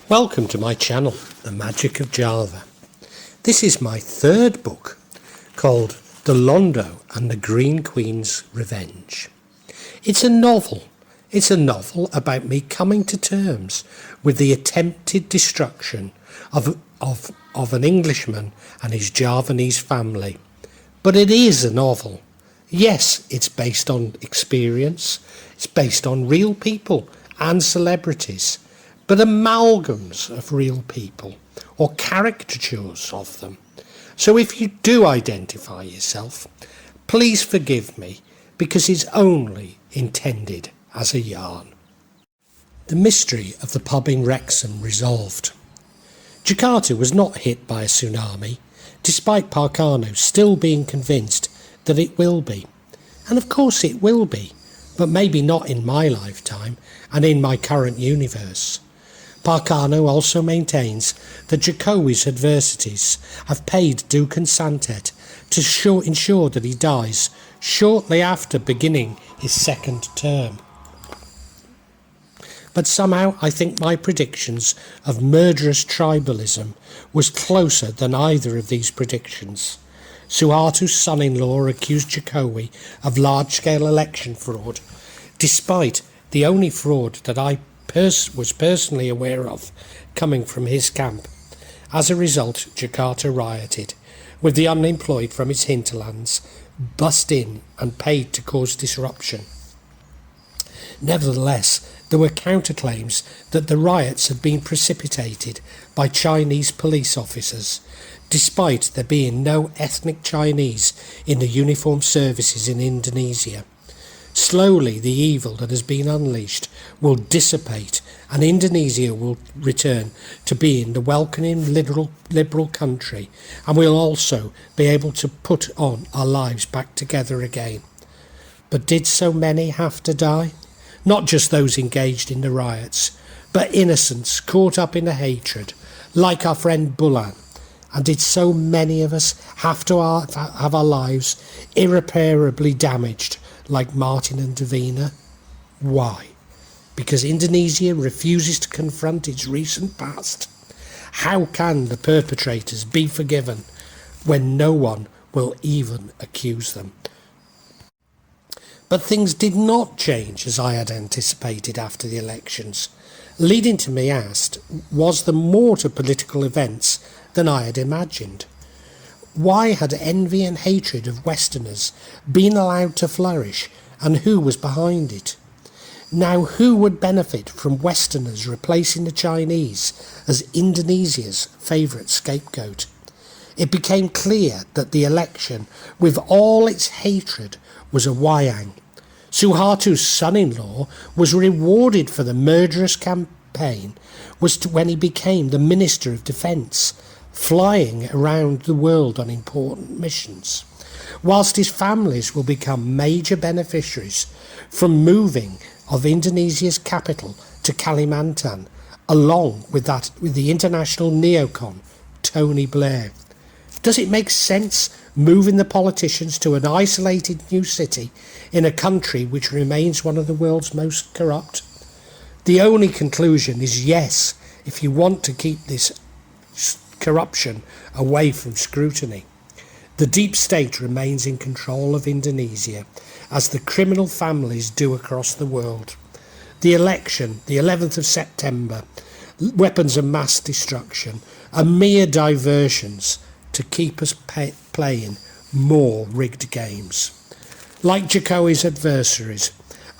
Welcome to my channel, The Magic of Java. This is my third book called The Londo and the Green Queen's Revenge. It's a novel. It's a novel about me coming to terms with the attempted destruction of an Englishman and his Javanese family. But it is a novel. Yes, it's based on experience. It's based on real people and celebrities, but amalgams of real people or caricatures of them. So if you do identify yourself, please forgive me, because it's only intended as a yarn. The mystery of the pub in Wrexham resolved. Jakarta was not hit by a tsunami, despite Parkano still being convinced that it will be. And of course it will be, but maybe not in my lifetime and in my current universe. Parkano also maintains that Jokowi's adversities have paid Dukens Santet to ensure that he dies shortly after beginning his second term. But somehow I think my predictions of murderous tribalism was closer than either of these predictions. Suharto's son-in-law accused Jokowi of large-scale election fraud, despite the only fraud that I was personally aware of coming from his camp. As a result, Jakarta rioted, with the unemployed from its hinterlands bussed in and paid to cause disruption. Nevertheless, there were counterclaims that the riots had been precipitated by Chinese police officers, despite there being no ethnic Chinese in the uniformed services in Indonesia. Slowly, the evil that has been unleashed will dissipate, and Indonesia will return to being the welcoming liberal country, and we'll also be able to put on our lives back together again. But did so many have to die? Not just those engaged in the riots, but innocents caught up in the hatred, like our friend Bulan. And did so many of us have to have our lives irreparably damaged, like Martin and Davina? Why? Because Indonesia refuses to confront its recent past? How can the perpetrators be forgiven when no one will even accuse them? But things did not change as I had anticipated after the elections. Leading to me asked, was there more to political events than I had imagined? Why had envy and hatred of Westerners been allowed to flourish, and who was behind it? Now, who would benefit from Westerners replacing the Chinese as Indonesia's favourite scapegoat? It became clear that the election, with all its hatred, was a wayang. Suharto's son-in-law was rewarded for the murderous campaign when he became the Minister of Defence, flying around the world on important missions, whilst his families will become major beneficiaries from moving of Indonesia's capital to Kalimantan, along with the international neocon Tony Blair. Does it make sense moving the politicians to an isolated new city in a country which remains one of the world's most corrupt? The only conclusion is yes, if you want to keep this corruption away from scrutiny. The deep state remains in control of Indonesia, as the criminal families do across the world. The election, the 11th of September, weapons of mass destruction, are mere diversions to keep us playing more rigged games. Like Jokowi's adversaries,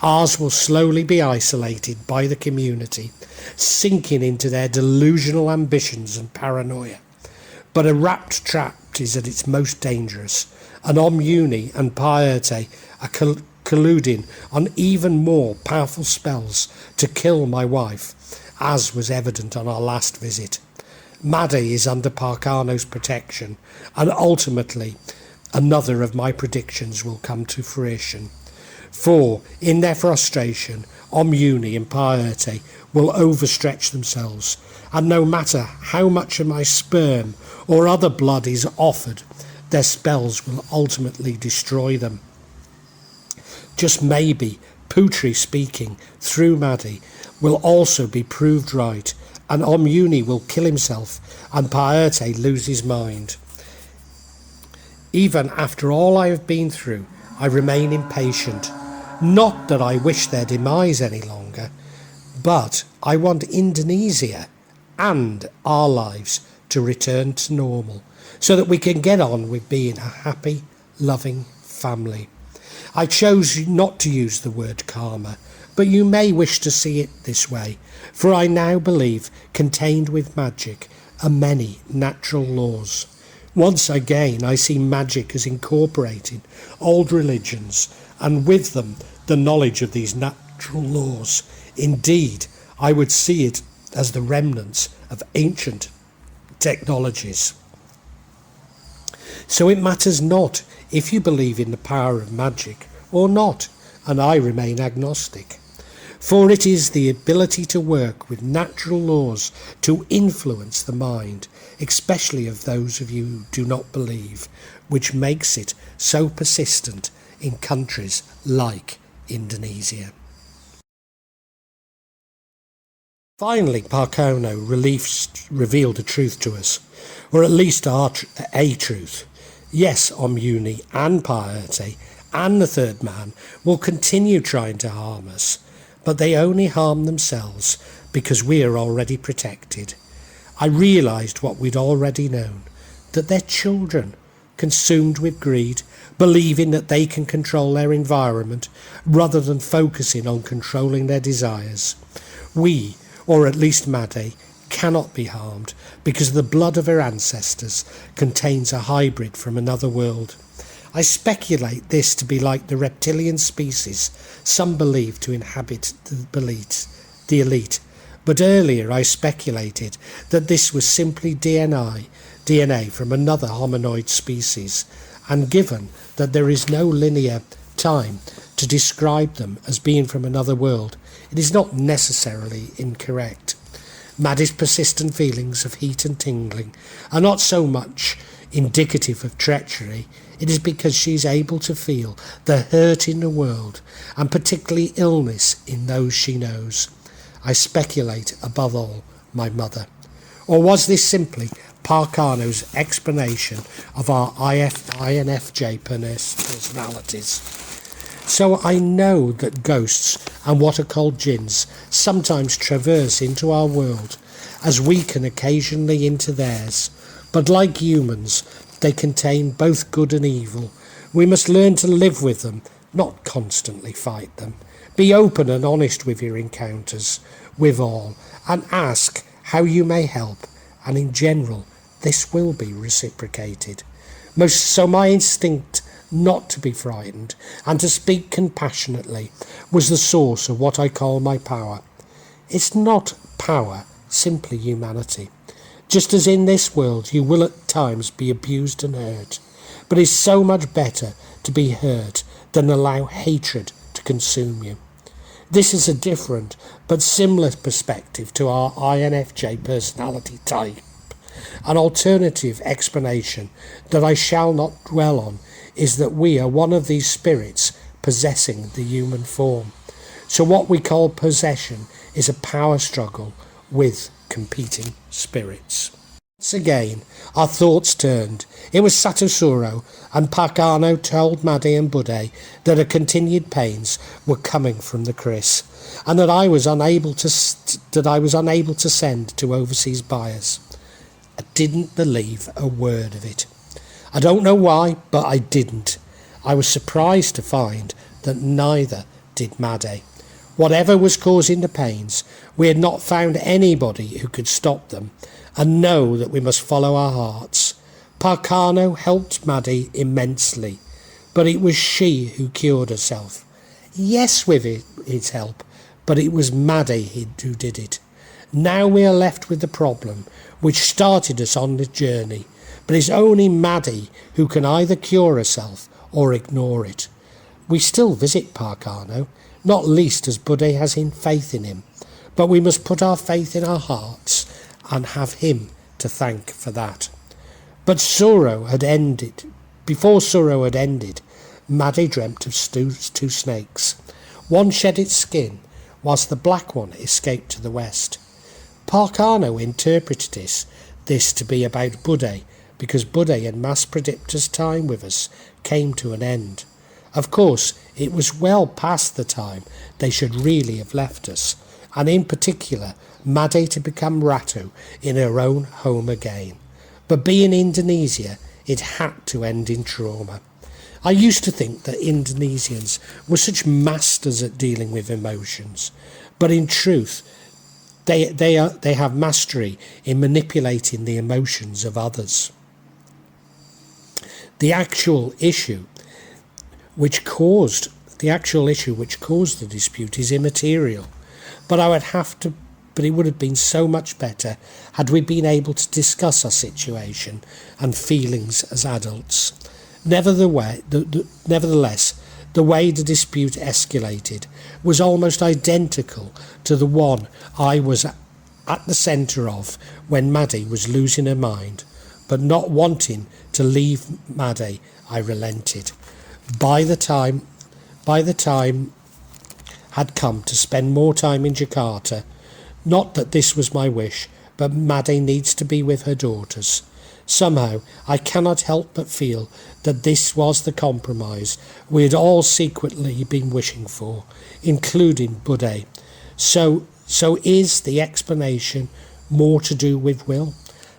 ours will slowly be isolated by the community, sinking into their delusional ambitions and paranoia. But a rapt trap is at its most dangerous, and Uni and Piete are colluding on even more powerful spells to kill my wife, as was evident on our last visit. Maddie is under Parkano's protection, and ultimately another of my predictions will come to fruition. For, in their frustration, Uni and Piete will overstretch themselves, and no matter how much of my sperm or other blood is offered, their spells will ultimately destroy them. Just maybe, Putri speaking through Maddie will also be proved right, and Omuni will kill himself and Paerte lose his mind. Even after all I have been through, I remain impatient. Not that I wish their demise any longer, but I want Indonesia and our lives to return to normal so that we can get on with being a happy, loving family. I chose not to use the word karma, but you may wish to see it this way, for I now believe contained with magic are many natural laws. Once again, I see magic as incorporating old religions, and with them the knowledge of these natural laws. Indeed, I would see it as the remnants of ancient technologies. So it matters not if you believe in the power of magic or not, and I remain agnostic. For it is the ability to work with natural laws to influence the mind, especially of those of you who do not believe, which makes it so persistent in countries like Indonesia. Finally, Parkano Reliefs revealed a truth to us, or at least a truth. Yes, Omuni and Paerte and the third man will continue trying to harm us, but they only harm themselves because we are already protected. I realised what we'd already known, that they're children, consumed with greed, believing that they can control their environment rather than focusing on controlling their desires. We, or at least Maddie, cannot be harmed because the blood of her ancestors contains a hybrid from another world. I speculate this to be like the reptilian species some believe to inhabit the elite, but earlier I speculated that this was simply DNA from another hominoid species, and given that there is no linear time to describe them as being from another world, it is not necessarily incorrect. Maddie's persistent feelings of heat and tingling are not so much indicative of treachery. It is because she is able to feel the hurt in the world, and particularly illness in those she knows. I speculate, above all, my mother. Or was this simply Parkano's explanation of our INFJ personalities? So I know that ghosts and what are called jinns sometimes traverse into our world, as we can occasionally into theirs. But like humans, they contain both good and evil. We must learn to live with them, not constantly fight them. Be open and honest with your encounters, with all, and ask how you may help, and in general, this will be reciprocated. So my instinct not to be frightened and to speak compassionately was the source of what I call my power. It's not power, simply humanity. Just as in this world you will at times be abused and hurt, but it's so much better to be hurt than allow hatred to consume you. This is a different but similar perspective to our INFJ personality type. An alternative explanation that I shall not dwell on is that we are one of these spirits possessing the human form. So what we call possession is a power struggle with competing spirits. Once again, our thoughts turned. It was Satusuro, and Parkano told Maddie and Bude that her continued pains were coming from the Chris, and that I was unable to send to overseas buyers. I didn't believe a word of it. I don't know why, but I didn't. I was surprised to find that neither did Maddie. Whatever was causing the pains, we had not found anybody who could stop them, and know that we must follow our hearts. Parkano helped Maddie immensely, but it was she who cured herself. Yes, with his help, but it was Maddie who did it. Now we are left with the problem which started us on the journey, but it's only Maddie who can either cure herself or ignore it. We still visit Parkano, not least as Bude has faith in him, but we must put our faith in our hearts and have him to thank for that. But sorrow had ended Before sorrow had ended, Maddie dreamt of two snakes. One shed its skin, whilst the black one escaped to the west. Parkano interpreted this to be about Bude, because Bude and Mas Pradipta's time with us came to an end. Of course, it was well past the time they should really have left us, and in particular, Maddie to become Ratu in her own home again. But being Indonesia, it had to end in trauma. I used to think that Indonesians were such masters at dealing with emotions, but in truth, they have mastery in manipulating the emotions of others. The actual issue which caused the dispute is immaterial, but it would have been so much better had we been able to discuss our situation and feelings as adults. Nevertheless, the way the dispute escalated was almost identical to the one I was at the centre of when Maddie was losing her mind, but not wanting to leave Maddie, I relented. By the time had come to spend more time in Jakarta. Not that this was my wish, but Maddie needs to be with her daughters. Somehow, I cannot help but feel that this was the compromise we had all secretly been wishing for, including Bude. So is the explanation more to do with will?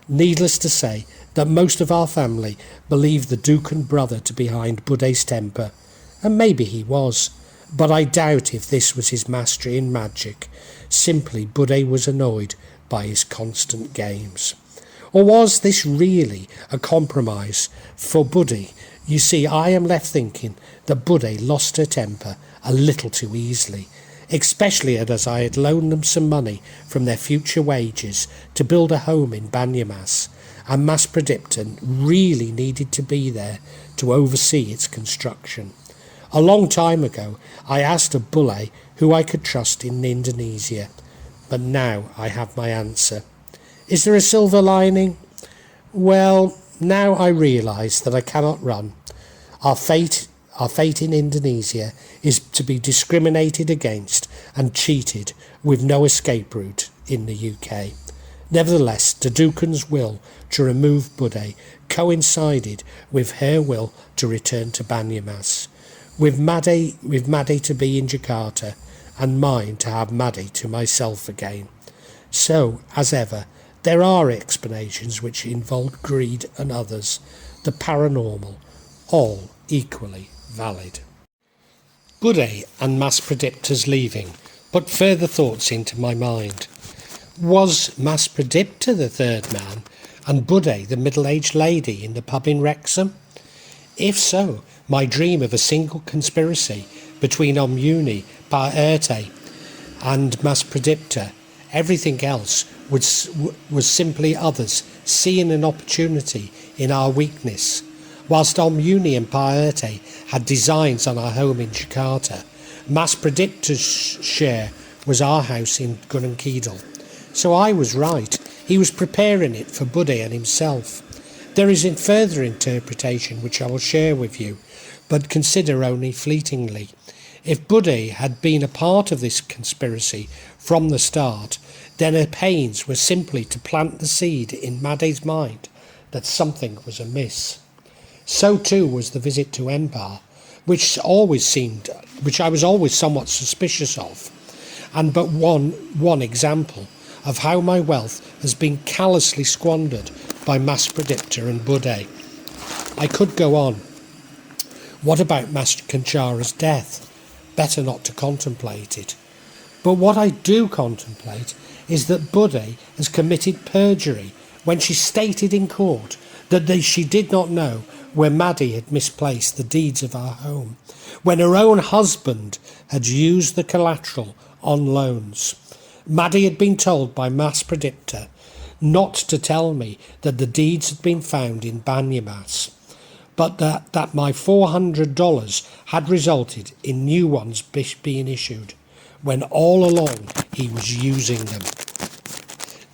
Needless to say that most of our family believed the Dukens brother to be behind Bude's temper, and maybe he was, but I doubt if this was his mastery in magic. Simply Bude was annoyed by his constant games. Or was this really a compromise for Bude? You see, I am left thinking that Bude lost her temper a little too easily, especially as I had loaned them some money from their future wages to build a home in Banyumas, and Mas Pradipta really needed to be there to oversee its construction. A long time ago, I asked a Bude who I could trust in Indonesia, but now I have my answer. Is there a silver lining? Well, now I realise that I cannot run. Our fate in Indonesia is to be discriminated against and cheated with no escape route in the UK. Nevertheless, the Dukens' will to remove Bude coincided with her will to return to Banyumas, with Maddie to be in Jakarta, and mine to have Maddie to myself again. So, as ever, there are explanations which involve greed and others, the paranormal, all equally valid. Bude and Mas Pradipta's leaving put further thoughts into my mind. Was Mas Pradipta the third man, and Bude the middle-aged lady in the pub in Wrexham? If so, my dream of a single conspiracy between Omuni, Paerte and Mas Pradipta, everything else was simply others seeing an opportunity in our weakness. Whilst Omuni and Paerte had designs on our home in Jakarta, Mas Pradipta's share was our house in Gunung Kidul. So I was right. He was preparing it for Bude and himself. There is a further interpretation which I will share with you, but consider only fleetingly. If Bude had been a part of this conspiracy from the start, then her pains were simply to plant the seed in Maddie's mind that something was amiss. So too was the visit to Empire, which I was always somewhat suspicious of, and but one example of how my wealth has been callously squandered by Mas Pradipta and Bude. I could go on. What about Master Kanchara's death? Better not to contemplate it. But what I do contemplate is that Bude has committed perjury when she stated in court that she did not know where Maddie had misplaced the deeds of our home, when her own husband had used the collateral on loans. Maddie had been told by Mas Pradipta not to tell me that the deeds had been found in Banyumas, but that my $400 had resulted in new ones being issued, when all along he was using them.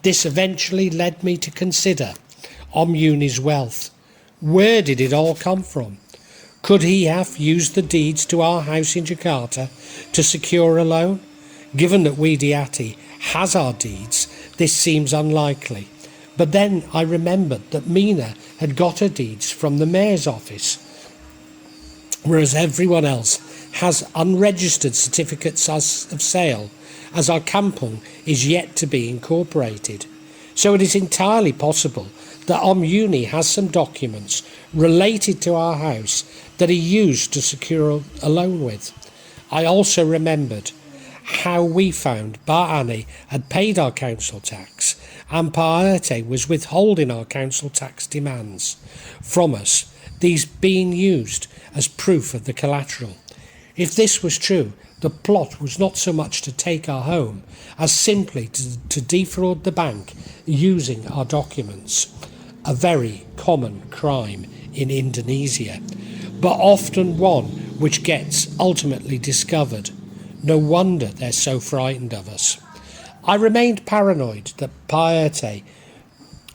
This eventually led me to consider Omuni's wealth, Where did it all come from? Could he have used the deeds to our house in Jakarta to secure a loan? Given that Widiati has our deeds, this seems unlikely. But then I remembered that Mina had got her deeds from the mayor's office, whereas everyone else has unregistered certificates of sale, as our kampung is yet to be incorporated. So it is entirely possible that Uni has some documents related to our house that he used to secure a loan with. I also remembered how we found Ba'ani had paid our council tax and Paerte was withholding our council tax demands from us, these being used as proof of the collateral. If this was true, the plot was not so much to take our home as simply to defraud the bank using our documents, a very common crime in Indonesia, but often one which gets ultimately discovered. No wonder they're so frightened of us. I remained paranoid that Paerte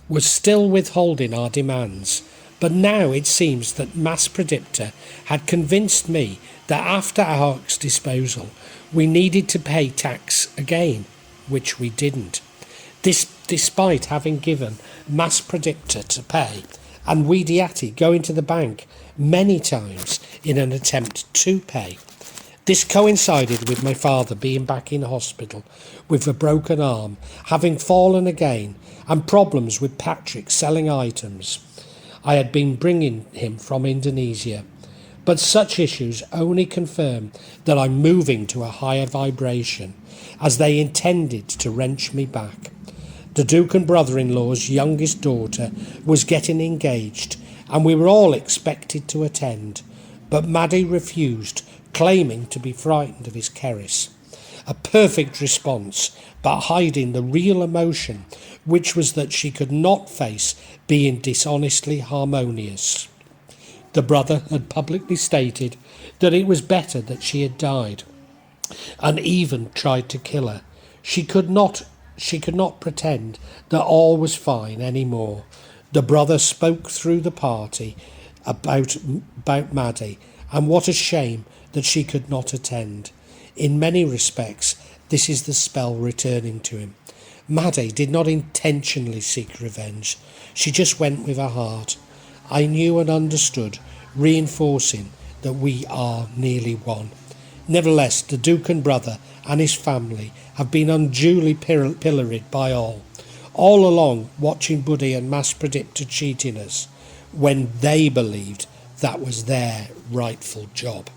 was still withholding our demands, but now it seems that Mas Pradipta had convinced me that after our disposal we needed to pay tax again, which we didn't. This despite having given Mas Pradipta to pay and Widiati going to the bank many times in an attempt to pay. This coincided with my father being back in hospital with a broken arm, having fallen again, and problems with Patrick selling items I had been bringing him from Indonesia. But such issues only confirm that I'm moving to a higher vibration, as they intended to wrench me back. The Duke and brother-in-law's youngest daughter was getting engaged, and we were all expected to attend, but Maddie refused, claiming to be frightened of his Keris. A perfect response, but hiding the real emotion, which was that she could not face being dishonestly harmonious. The brother had publicly stated that it was better that she had died, and even tried to kill her. She could not pretend that all was fine anymore. The brother spoke through the party about Maddie, and what a shame that she could not attend. In many respects, this is the spell returning to him. Maddie did not intentionally seek revenge. She just went with her heart. I knew and understood, reinforcing that we are nearly one. Nevertheless, the Duke and brother and his family have been unduly pilloried by all along watching Bude and Mas Pradipta cheating us when they believed that was their rightful job.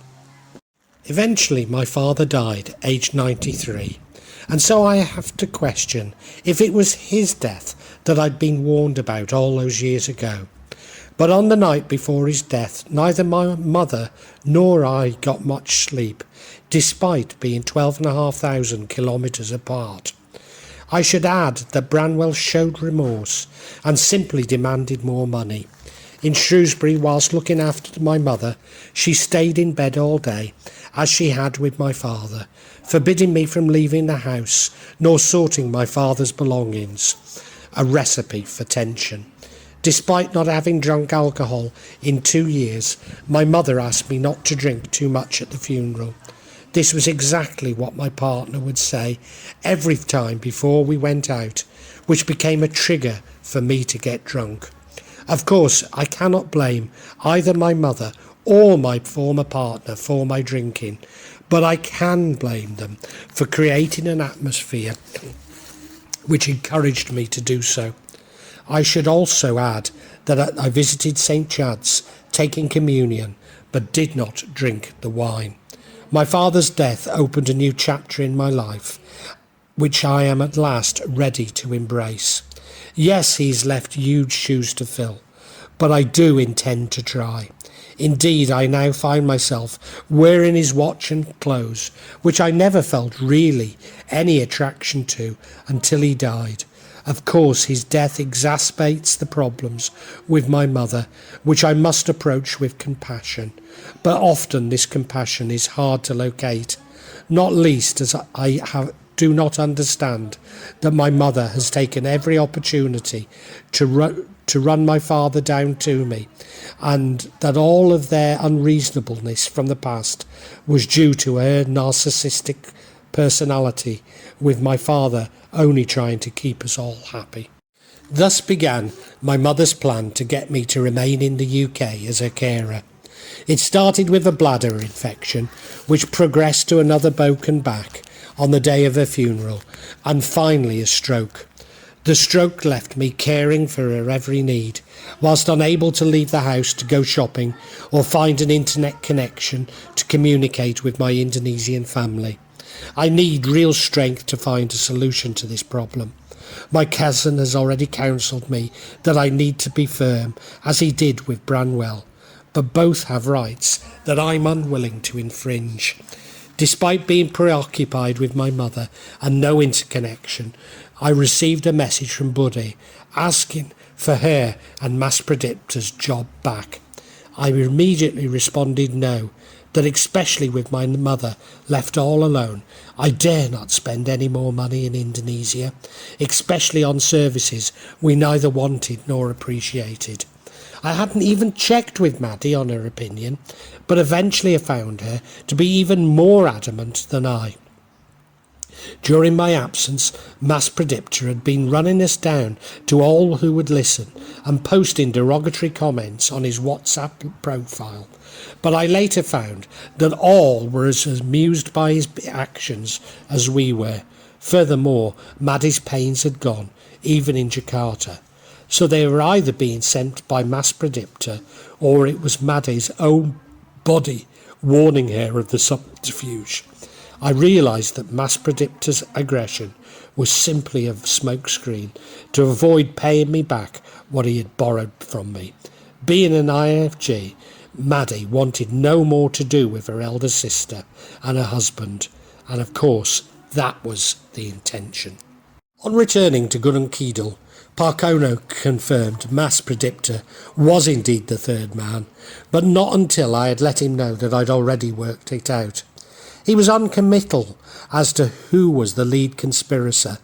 Eventually my father died, aged 93, and so I have to question if it was his death that I'd been warned about all those years ago. But on the night before his death, neither my mother nor I got much sleep, despite being 12,500 kilometres apart. I should add that Branwell showed remorse and simply demanded more money. In Shrewsbury, whilst looking after my mother, she stayed in bed all day, as she had with my father, forbidding me from leaving the house, nor sorting my father's belongings, a recipe for tension. Despite not having drunk alcohol in 2 years, my mother asked me not to drink too much at the funeral. This was exactly what my partner would say every time before we went out, which became a trigger for me to get drunk. Of course, I cannot blame either my mother or my former partner for my drinking, but I can blame them for creating an atmosphere which encouraged me to do so. I should also add that I visited St. Chad's, taking communion, but did not drink the wine. My father's death opened a new chapter in my life, which I am at last ready to embrace. Yes, he's left huge shoes to fill, but I do intend to try. Indeed, I now find myself wearing his watch and clothes, which I never felt really any attraction to until he died. Of course, his death exacerbates the problems with my mother, which I must approach with compassion. But often this compassion is hard to locate, not least as I do not understand that my mother has taken every opportunity to run my father down to me, and that all of their unreasonableness from the past was due to her narcissistic personality, with my father only trying to keep us all happy. Thus began my mother's plan to get me to remain in the UK as her carer. It started with a bladder infection, which progressed to another broken back on the day of her funeral, and finally a stroke. The stroke left me caring for her every need, whilst unable to leave the house to go shopping or find an internet connection to communicate with my Indonesian family. I need real strength to find a solution to this problem. My cousin has already counselled me that I need to be firm, as he did with Branwell, but both have rights that I'm unwilling to infringe. Despite being preoccupied with my mother and no interconnection, I received a message from Bude asking for her and Mas Pradipta's job back. I immediately responded no, that especially with my mother left all alone, I dare not spend any more money in Indonesia, especially on services we neither wanted nor appreciated. I hadn't even checked with Maddie on her opinion, but eventually I found her to be even more adamant than I. During my absence, Mas Pradipta had been running us down to all who would listen and posting derogatory comments on his WhatsApp profile, but I later found that all were as amused by his actions as we were. Furthermore, Maddie's pains had gone, even in Jakarta, so they were either being sent by Mas Pradipta or it was Maddie's own body warning her of the subterfuge. I realised that Mas Pradipta's aggression was simply a smokescreen to avoid paying me back what he had borrowed from me. Being an INFJ, Maddie wanted no more to do with her elder sister and her husband, and of course that was the intention. On returning to Gunung Kidul, Parkano confirmed Mas Pradipta was indeed the third man, but not until I had let him know that I'd already worked it out. He was uncommittal as to who was the lead conspirator,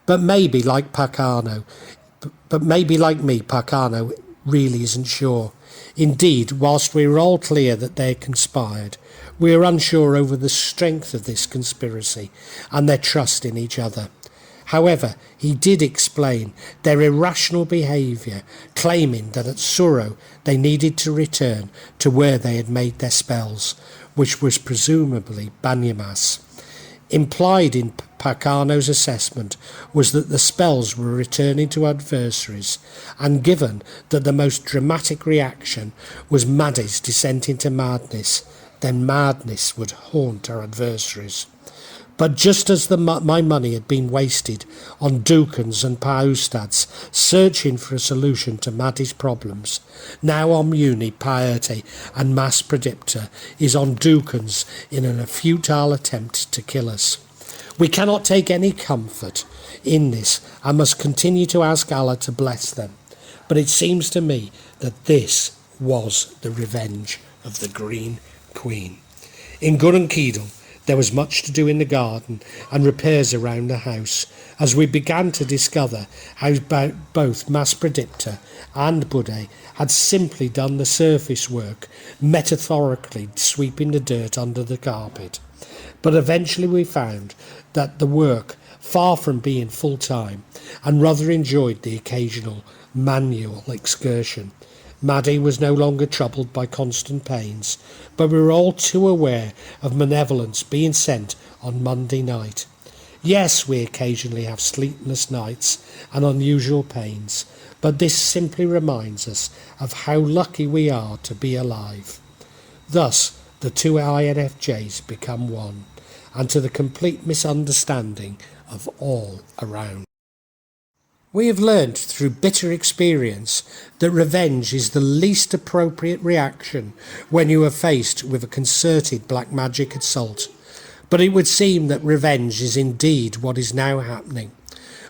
but maybe like me, Parkano really isn't sure. Indeed, whilst we were all clear that they had conspired, we were unsure over the strength of this conspiracy and their trust in each other. However, he did explain their irrational behaviour, claiming that at Suro they needed to return to where they had made their spells, which was presumably Banyumas. Implied in Parkano's assessment was that the spells were returning to adversaries, and given that the most dramatic reaction was Maddie's descent into madness, then madness would haunt our adversaries. But just as my money had been wasted on Dukens and Paustads searching for a solution to Maddie's problems, now Omuni, Piety and Mas Pradipta is on Dukens in a futile attempt to kill us. We cannot take any comfort in this and must continue to ask Allah to bless them. But it seems to me that this was the revenge of the Green Queen. In Gunung Kidul, there was much to do in the garden and repairs around the house, as we began to discover how both Mas Pradipta and Bude had simply done the surface work, metaphorically sweeping the dirt under the carpet. But eventually we found that the work, far from being full-time, and rather enjoyed the occasional manual excursion. Maddie was no longer troubled by constant pains, but we were all too aware of malevolence being sent on Monday night. Yes, we occasionally have sleepless nights and unusual pains, but this simply reminds us of how lucky we are to be alive. Thus, the two INFJs become one, and to the complete misunderstanding of all around. We have learnt through bitter experience that revenge is the least appropriate reaction when you are faced with a concerted black magic assault. But it would seem that revenge is indeed what is now happening.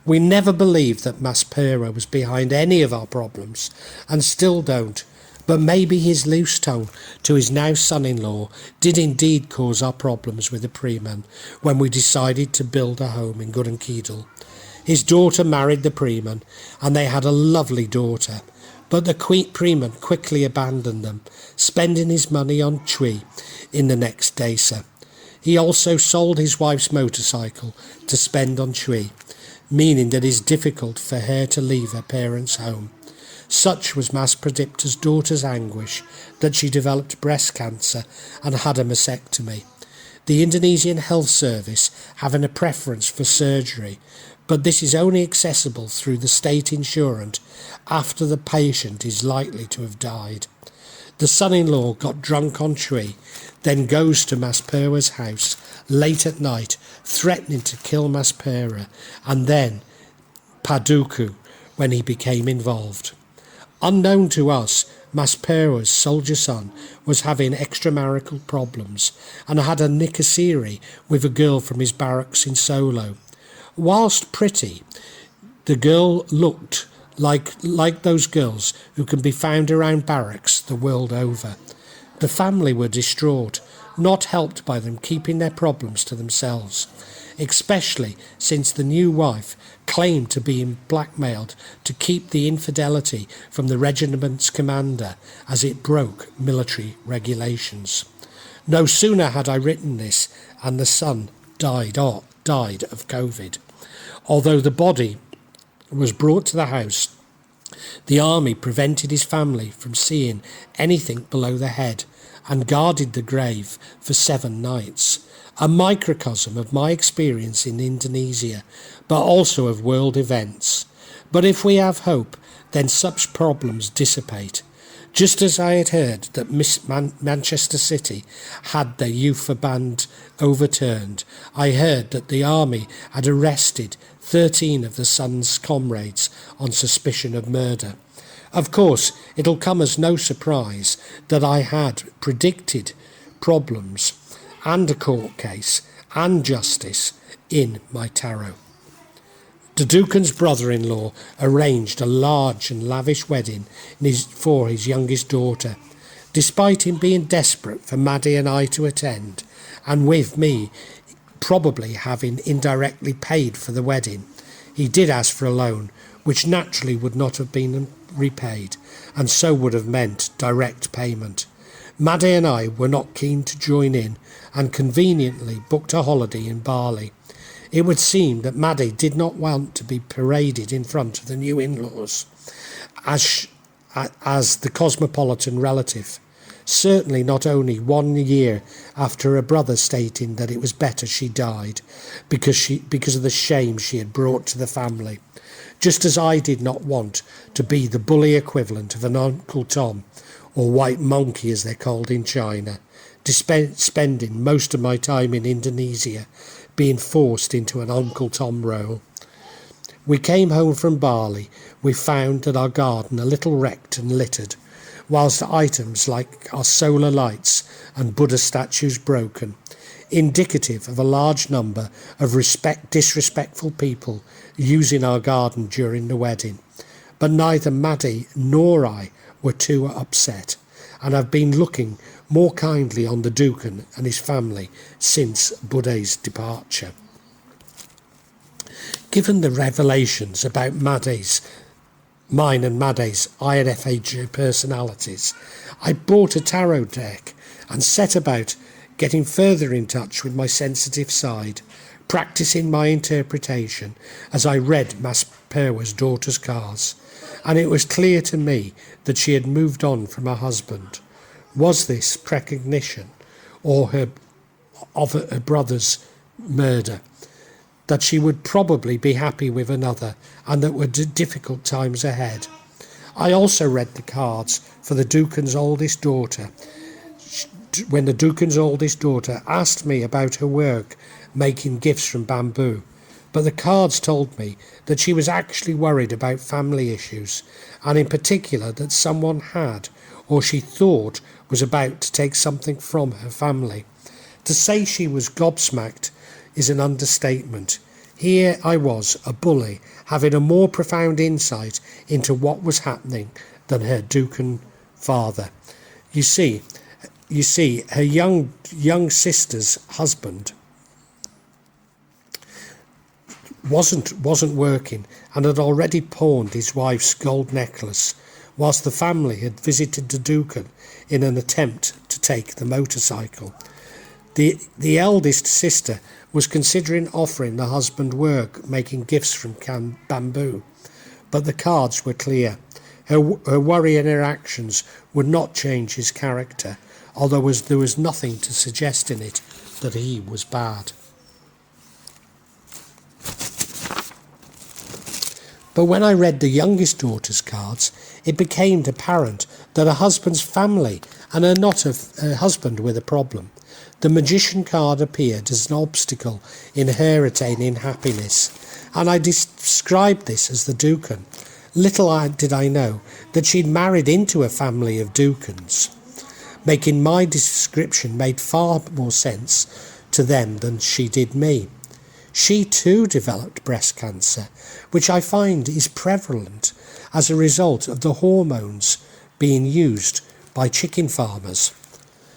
We never believed that Mas Pradipta was behind any of our problems, and still don't, But maybe his loose tongue to his now son-in-law did indeed cause our problems with the Preman when we decided to build a home in Gunung Kidul. His daughter married the Preman, and they had a lovely daughter. But the Preman quickly abandoned them, spending his money on Chui in the next desa. He also sold his wife's motorcycle to spend on Chui, meaning that it is difficult for her to leave her parents' home. Such was Mas Pradipta's daughter's anguish that she developed breast cancer and had a mastectomy. The Indonesian Health Service having a preference for surgery, but this is only accessible through the state insurance after the patient is likely to have died. The son-in-law got drunk on Chui, then goes to Mas Perwa's house late at night, threatening to kill Mas Perwa, and then Paduku when he became involved. Unknown to us, Mas Perwa's soldier son was having extramarital problems and had a nikasiri with a girl from his barracks in Solo. Whilst pretty, the girl looked like those girls who can be found around barracks the world over. The family were distraught, not helped by them keeping their problems to themselves, especially since the new wife claimed to be blackmailed to keep the infidelity from the regiment's commander as it broke military regulations. No sooner had I written this and the son died of COVID. Although the body was brought to the house, the army prevented his family from seeing anything below the head and guarded the grave for 7 nights. A microcosm of my experience in Indonesia, but also of world events. But if we have hope, then such problems dissipate. Just as I had heard that Manchester City had their youth ban overturned, I heard that the army had arrested 13 of the son's comrades on suspicion of murder. Of course, it'll come as no surprise that I had predicted problems and a court case and justice in my tarot. The Dukens' brother-in-law arranged a large and lavish wedding for his youngest daughter, despite him being desperate for Maddie and I to attend, and with me probably having indirectly paid for the wedding. He did ask for a loan, which naturally would not have been repaid, and so would have meant direct payment. Maddie and I were not keen to join in, and conveniently booked a holiday in Bali. It would seem that Maddie did not want to be paraded in front of the new in-laws as the cosmopolitan relative. Certainly not only 1 year after her brother stating that it was better she died because of the shame she had brought to the family. Just as I did not want to be the bully equivalent of an Uncle Tom, or white monkey as they're called in China, spending most of my time in Indonesia being forced into an Uncle Tom role. We came home from Bali. We found that our garden a little wrecked and littered, whilst items like our solar lights and Buddha statues broken, indicative of a large number of disrespectful people using our garden during the wedding. But neither Maddie nor I were too upset, and have been looking more kindly on the Duken and his family since Bude's departure. Given the revelations about mine and Maddie's INFJ personalities, I bought a tarot deck and set about getting further in touch with my sensitive side, practicing my interpretation as I read Mas Perwa's daughter's cards, and it was clear to me that she had moved on from her husband. Was this precognition of her brother's murder? That she would probably be happy with another, and that were difficult times ahead. I also read the cards for the Duken's oldest daughter. When the Duken's oldest daughter asked me about her work making gifts from bamboo, but the cards told me that she was actually worried about family issues, and in particular that someone had, or she thought was about to take something from her family. To say she was gobsmacked is an understatement. Here I was, a bully, having a more profound insight into what was happening than her Duken father. You see, her young sister's husband wasn't working and had already pawned his wife's gold necklace, whilst the family had visited the Dukens in an attempt to take the motorcycle. The eldest sister was considering offering the husband work making gifts from bamboo, but the cards were clear. Her worry and her actions would not change his character, although there was nothing to suggest in it that he was bad. But when I read the youngest daughter's cards, it became apparent that her husband's family and her not a husband were the problem. The magician card appeared as an obstacle in her attaining happiness, and I described this as the Duken. Little did I know that she'd married into a family of Dukens, making my description made far more sense to them than she did me. She too developed breast cancer, which I find is prevalent as a result of the hormones being used by chicken farmers.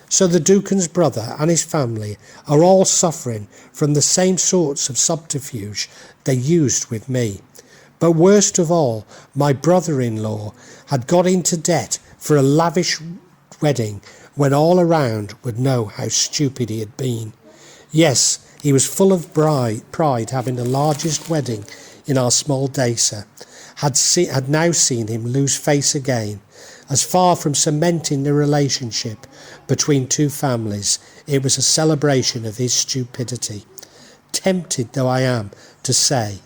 So the Duken's brother and his family are all suffering from the same sorts of subterfuge they used with me. But worst of all, my brother-in-law had got into debt for a lavish wedding when all around would know how stupid he had been. Yes, he was full of pride, having the largest wedding in our small Dasa, had now seen him lose face again. As far from cementing the relationship between two families, it was a celebration of his stupidity. Tempted though I am to say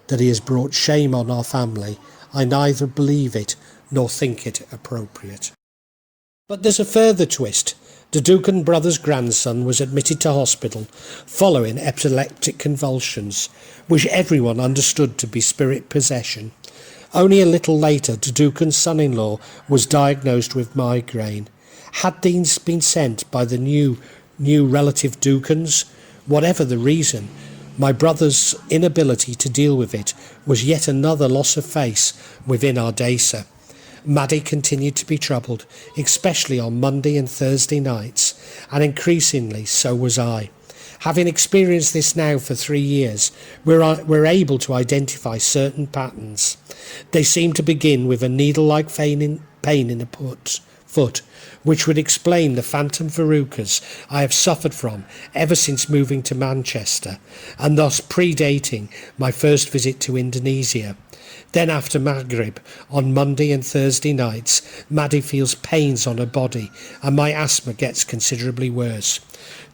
that he has brought shame on our family, I neither believe it nor think it appropriate. But there's a further twist. The Duken brother's grandson was admitted to hospital following epileptic convulsions, which everyone understood to be spirit possession. Only a little later, the Duken's son-in-law was diagnosed with migraine. Had these been sent by the new relative Dukens? Whatever the reason, my brother's inability to deal with it was yet another loss of face within our Dasa. Maddie continued to be troubled, especially on Monday and Thursday nights, and increasingly so was I. Having experienced this now for 3 years, we're able to identify certain patterns. They seem to begin with a needle-like pain in the foot, which would explain the phantom verrucas I have suffered from ever since moving to Manchester, and thus predating my first visit to Indonesia. Then after Maghrib, on Monday and Thursday nights, Maddie feels pains on her body and my asthma gets considerably worse.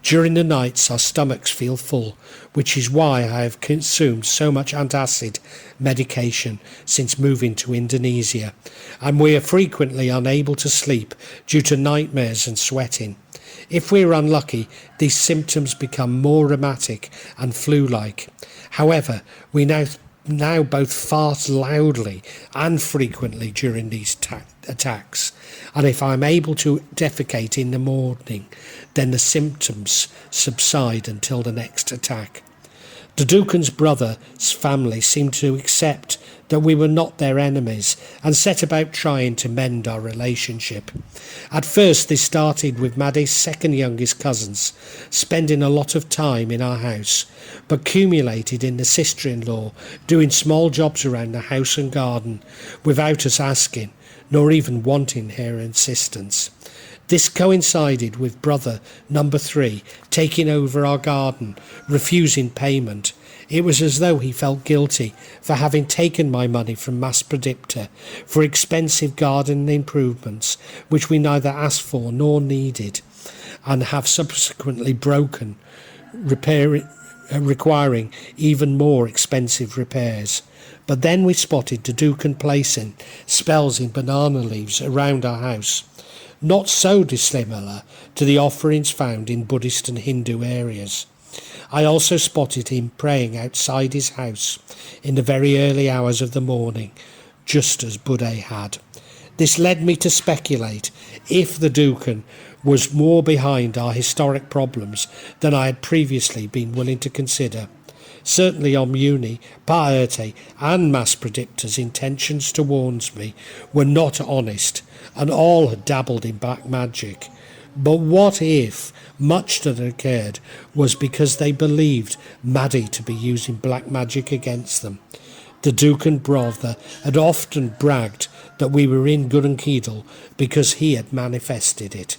During the nights our stomachs feel full, which is why I have consumed so much antacid medication since moving to Indonesia, and we are frequently unable to sleep due to nightmares and sweating. If we are unlucky, these symptoms become more rheumatic and flu-like. However, we now both fart loudly and frequently during these attacks, and if I am able to defecate in the morning, then the symptoms subside until the next attack. The Duken's brother's family seemed to accept that we were not their enemies and set about trying to mend our relationship. At first this started with Maddie's second youngest cousins spending a lot of time in our house, but culminated in the sister-in-law doing small jobs around the house and garden without us asking, nor even wanting her insistence. This coincided with brother number 3 taking over our garden, refusing payment. It was as though he felt guilty for having taken my money from Mas Pradipta for expensive garden improvements which we neither asked for nor needed, and have subsequently broken, requiring even more expensive repairs. But then we spotted the Duken placing spells in banana leaves around our house, not so dissimilar to the offerings found in Buddhist and Hindu areas. I also spotted him praying outside his house in the very early hours of the morning, just as Bude had. This led me to speculate if the Duken was more behind our historic problems than I had previously been willing to consider. Certainly Omuni, Paerte and Mas Pradipta's intentions towards me were not honest, and all had dabbled in black magic. But what if much that had occurred was because they believed Maddie to be using black magic against them? The Duke and brother had often bragged that we were in Gunung Kidul because he had manifested it.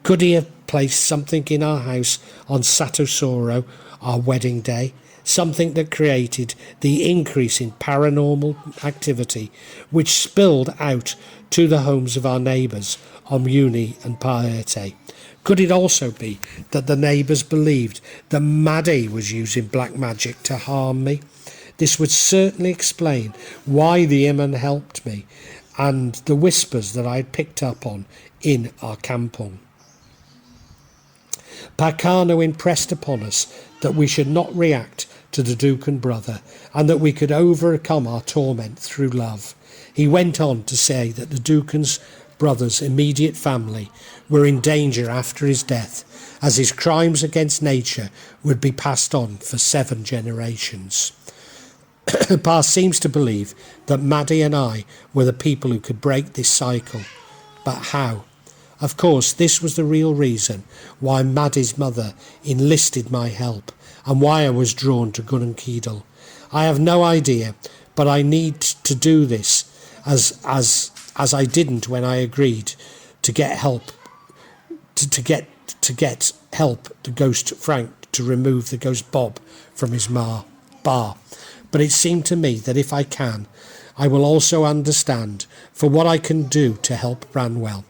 Could he have placed something in our house on Satosoro, our wedding day? Something that created the increase in paranormal activity which spilled out to the homes of our neighbours, Omuni and Paerte. Could it also be that the neighbours believed that Maddie was using black magic to harm me? This would certainly explain why the Imam helped me and the whispers that I had picked up on in our kampong. Parkano impressed upon us that we should not react to the Duke and brother, and that we could overcome our torment through love. He went on to say that the Dukens brother's immediate family were in danger after his death, as his crimes against nature would be passed on for 7 generations. Pa seems to believe that Maddie and I were the people who could break this cycle. But how? Of course, this was the real reason why Maddie's mother enlisted my help, and why I was drawn to Gunung Kidul. I have no idea, but I need to do this as I didn't when I agreed to get help to get help the ghost Frank to remove the ghost Bob from his bar. But it seemed to me that if I can, I will also understand for what I can do to help Branwell.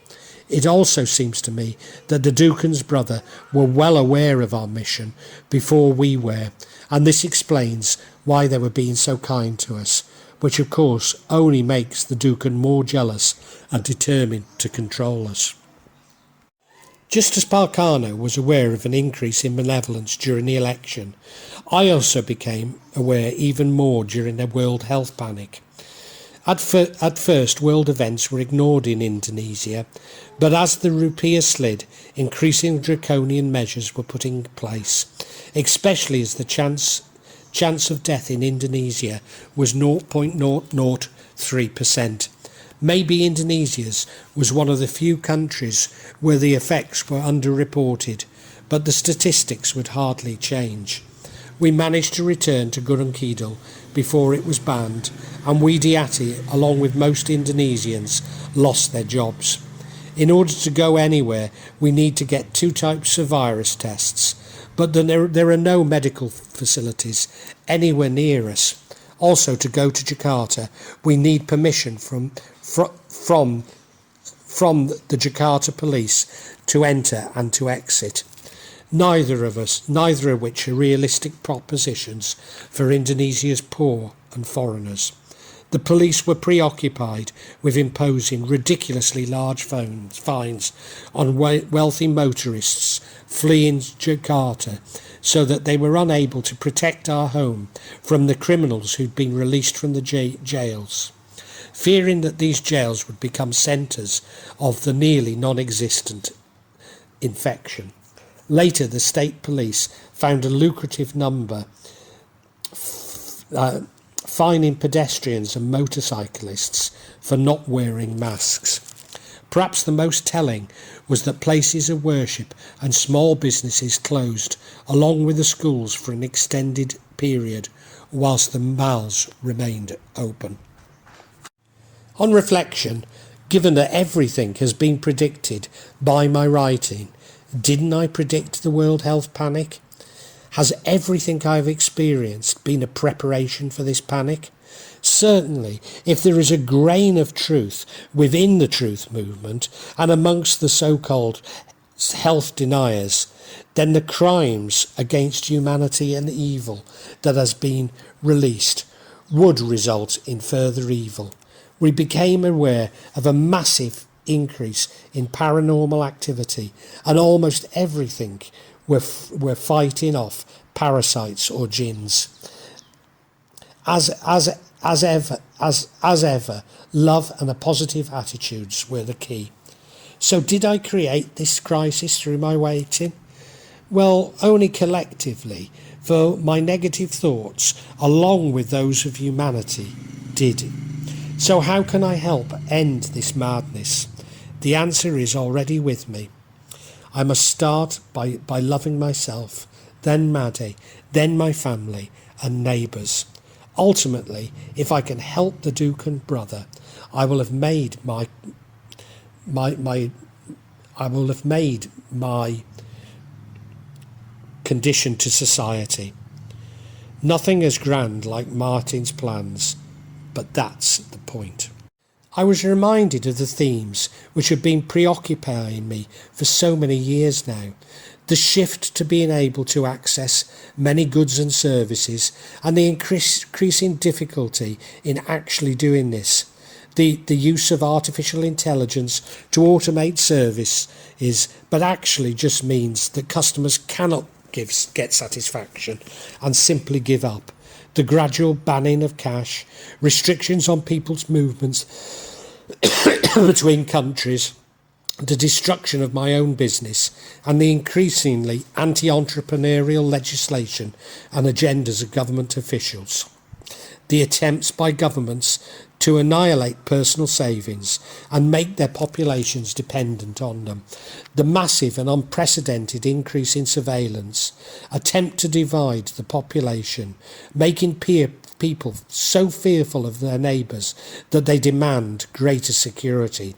It also seems to me that the Dukens brother were well aware of our mission before we were, and this explains why they were being so kind to us, which of course only makes the Duken more jealous and determined to control us. Just as Parkano was aware of an increase in malevolence during the election, I also became aware even more during the World Health Panic. At first, world events were ignored in Indonesia, but as the rupiah slid, increasing draconian measures were put in place, especially as the chance of death in Indonesia was 0.003%. Maybe Indonesia's was one of the few countries where the effects were underreported, but the statistics would hardly change. We managed to return to Gunung Kidul before it was banned, and Widiati, along with most Indonesians, lost their jobs. In order to go anywhere, we need to get 2 types of virus tests, but there are no medical facilities anywhere near us. Also, to go to Jakarta, we need permission from the Jakarta police to enter and to exit. Neither of which are realistic propositions for Indonesia's poor and foreigners. The police were preoccupied with imposing ridiculously large fines on wealthy motorists fleeing Jakarta, so that they were unable to protect our home from the criminals who'd been released from the jails, fearing that these jails would become centres of the nearly non-existent infection. Later, the state police found a lucrative number fining pedestrians and motorcyclists for not wearing masks. Perhaps the most telling was that places of worship and small businesses closed, along with the schools, for an extended period, whilst the malls remained open. On reflection, given that everything has been predicted by my writing, didn't I predict the World Health Panic? Has everything I've experienced been a preparation for this panic? Certainly, if there is a grain of truth within the truth movement and amongst the so-called health deniers, then the crimes against humanity and evil that has been released would result in further evil. We became aware of a massive increase in paranormal activity, and almost everything we're fighting off parasites or jinns. As ever, love and a positive attitudes were the key. So did I create this crisis through my waiting? Well, only collectively, for my negative thoughts, along with those of humanity, did. So how can I help end this madness? The answer is already with me. I must start by loving myself, then Maddie, then my family and neighbours. Ultimately, if I can help the Dukens brother, I will have made my condition to society. Nothing as grand like Martin's plans, but that's the point. I was reminded of the themes which have been preoccupying me for so many years now. The shift to being able to access many goods and services, and the increasing difficulty in actually doing this. The use of artificial intelligence to automate services, but actually just means that customers cannot get satisfaction and simply give up. The gradual banning of cash, restrictions on people's movements between countries, the destruction of my own business, and the increasingly anti-entrepreneurial legislation and agendas of government officials. The attempts by governments to annihilate personal savings and make their populations dependent on them. The massive and unprecedented increase in surveillance, attempt to divide the population, making people so fearful of their neighbours that they demand greater security,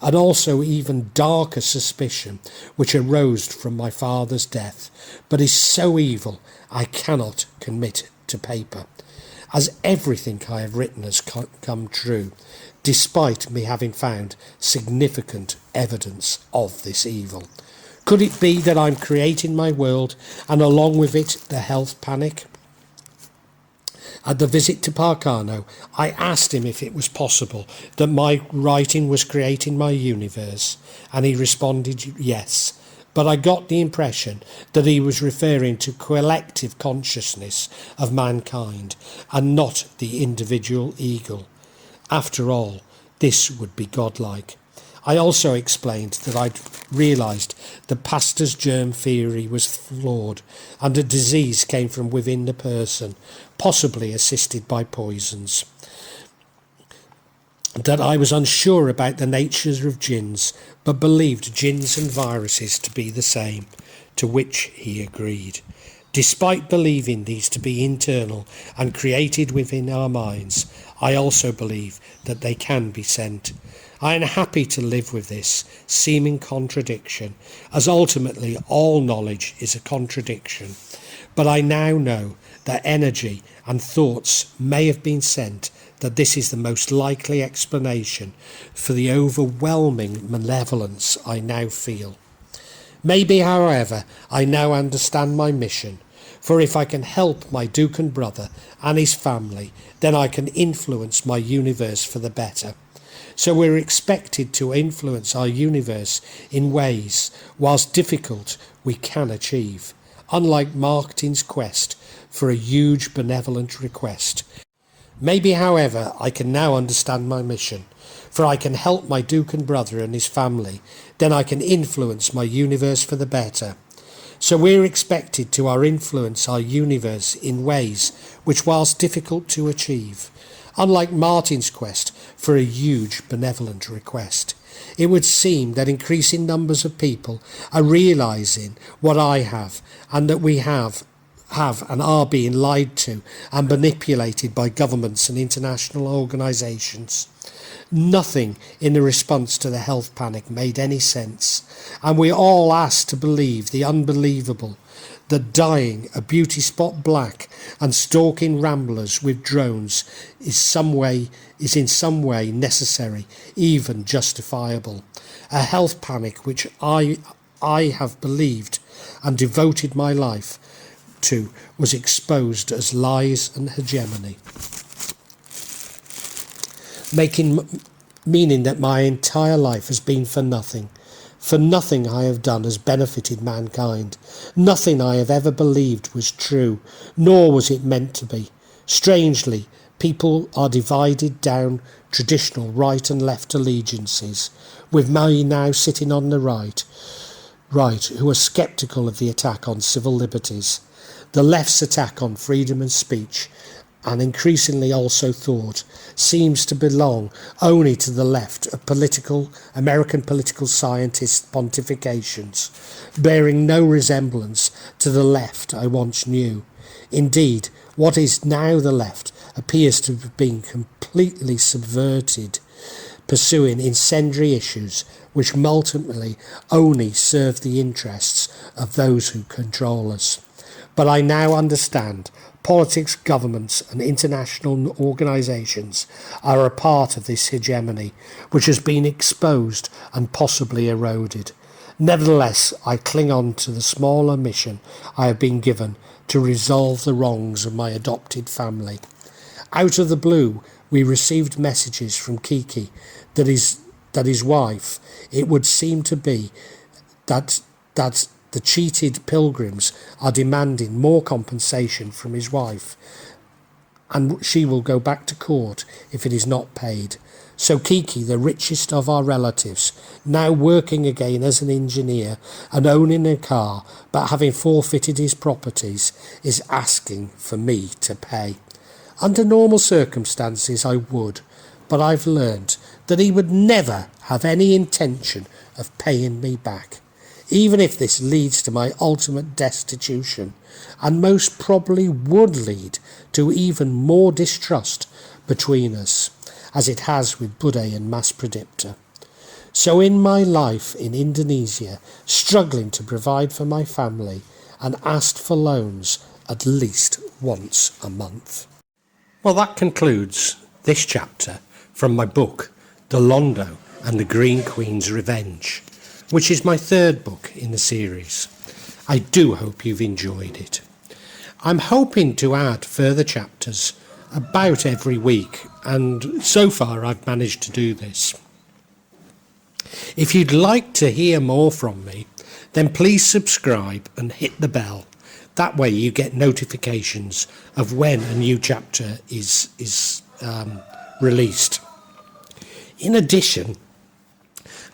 and also even darker suspicion which arose from my father's death, but is so evil I cannot commit to paper. As everything I have written has come true, despite me having found significant evidence of this evil. Could it be that I'm creating my world, and along with it the health panic? At the visit to Parkano, I asked him if it was possible that my writing was creating my universe, and he responded yes. But I got the impression that he was referring to collective consciousness of mankind and not the individual ego. After all, this would be godlike. I also explained that I'd realised that Pasteur's germ theory was flawed and that disease came from within the person, possibly assisted by poisons. That I was unsure about the natures of jinns, but believed jinns and viruses to be the same, to which he agreed. Despite believing these to be internal and created within our minds, I also believe that they can be sent. I am happy to live with this seeming contradiction, as ultimately all knowledge is a contradiction. But I now know that energy and thoughts may have been sent, that this is the most likely explanation for the overwhelming malevolence I now feel. Maybe, however, I now understand my mission, for if I can help my Dukens brother and his family, then I can influence my universe for the better. So we're expected to influence our universe in ways, whilst difficult, we can achieve. Unlike Martin's quest for a huge benevolent request. Maybe, however, I can now understand my mission, for I can help my Dukens brother and his family, then I can influence my universe for the better. So we're expected to influence our universe in ways which, whilst difficult to achieve, unlike Martin's quest for a huge benevolent request, it would seem that increasing numbers of people are realising what I have, and that we have and are being lied to and manipulated by governments and international organisations. Nothing in the response to the health panic made any sense, and we all asked to believe the unbelievable, that dyeing a beauty spot black and stalking ramblers with drones is in some way necessary, even justifiable. A health panic which I have believed and devoted my life to was exposed as lies and hegemony, meaning that my entire life has been for nothing. For nothing I have done has benefited mankind. Nothing I have ever believed was true, nor was it meant to be. Strangely, people are divided down traditional right and left allegiances, with me now sitting on the right, right who are sceptical of the attack on civil liberties, the left's attack on freedom of speech, and increasingly also thought seems to belong only to the left of American political scientists' pontifications, bearing no resemblance to the left I once knew. Indeed, what is now the left appears to have been completely subverted, pursuing incendiary issues which ultimately only serve the interests of those who control us. But I now understand politics, governments and international organisations are a part of this hegemony which has been exposed and possibly eroded. Nevertheless, I cling on to the smaller mission I have been given to resolve the wrongs of my adopted family. Out of the blue, we received messages from Kiki that his wife, it would seem to be, that the cheated pilgrims are demanding more compensation from his wife, and she will go back to court if it is not paid. So Kiki, the richest of our relatives, now working again as an engineer and owning a car, but having forfeited his properties, is asking for me to pay. Under normal circumstances I would, but I've learnt that he would never have any intention of paying me back, even if this leads to my ultimate destitution, and most probably would lead to even more distrust between us, as it has with Bude and Mas Pradipta. So in my life in Indonesia, struggling to provide for my family and asked for loans at least once a month. Well, that concludes this chapter from my book, The Londo and the Green Queen's Revenge, which is my third book in the series. I do hope you've enjoyed it. I'm hoping to add further chapters about every week, and so far I've managed to do this. If you'd like to hear more from me, then please subscribe and hit the bell. That way you get notifications of when a new chapter is released. In addition,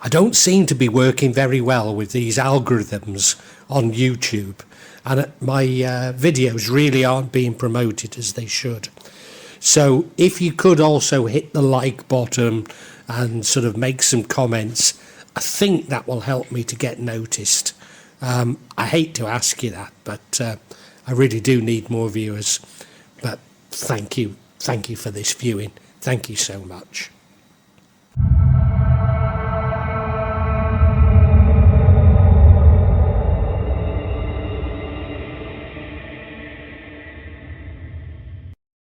I don't seem to be working very well with these algorithms on YouTube, and my videos really aren't being promoted as they should. So if you could also hit the like button and sort of make some comments, I think that will help me to get noticed. I hate to ask you that, but I really do need more viewers. But thank you for this viewing. Thank you so much.